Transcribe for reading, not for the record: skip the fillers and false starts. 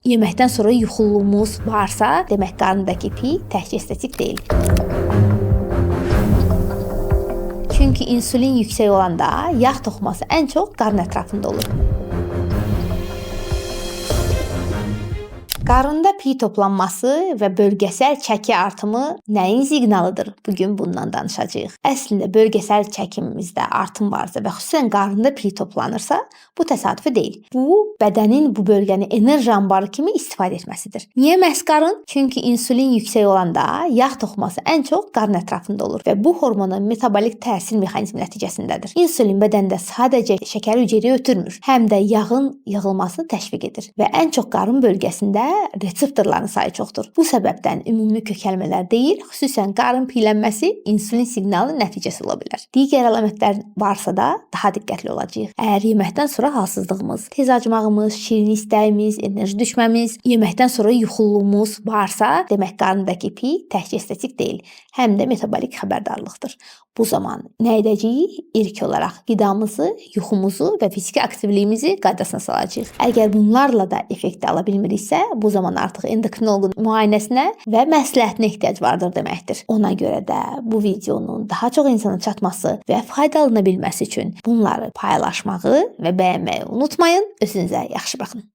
Yeməkdən sonra yuxululuğumuz varsa, demək qarnındakı pi təkcə estetik deyil. Çünki insulin yüksək olanda yağ toxuması ən çox qarın ətrafında olur. Qarında pi toplanması və bölgəsəl çəki artımı nəyin siqnalıdır? Bugün bundan danışacağıq. Əslində bölgəsəl çəkimimizdə artım varsa və xüsusən qarında pi toplanırsa, bu təsadüfi deyil. Bu, bədənin bu bölgəni enerji anbarı kimi istifadə etməsidir. Niyə məhz qarın? Çünki insulin yüksək olanda yağ toxuması ən çox qarın ətrafında olur və bu hormonun metabolik təsir mexanizmi nəticəsindədir. İnsulin bədəndə sadəcə şəkəri hüceyrəyə ötürmür, həm də yağın yığılmasını təşviq edir və ən çox qarın bölgəsində reseptorların sayı çoxdur. Bu səbəbdən ümumi kökəlmələr deyil, xüsusən qarın piylənməsi insulin siqnalı nəticəsi ola bilər. Digər əlamətlər varsa da daha diqqətli olacağıq. Əgər yeməkdən sonra halsızlığımız, tez acmağımız, şirin istəyimiz, enerji düşməmiz, yeməkdən sonra yuxululuğumuz varsa, demək qarnındakı pi təkcə estetik deyil, həm də metabolik xəbərdarlıqdır. Bu zaman nə edəcəyik? İlk olaraq qidamızı, yuxumuzu və fiziki aktivliyimizi qaydasına salacağıq. Əgər bunlarla da effekt ala bilmiriksə, bu zaman artıq endokrinoloqun müayinəsinə və məsləhətinə ehtiyac vardır deməkdir. Ona görə də bu videonun daha çox insana çatması və faydalana bilməsi üçün bunları paylaşmağı və bəyənməyi unutmayın. Özünüzə yaxşı baxın.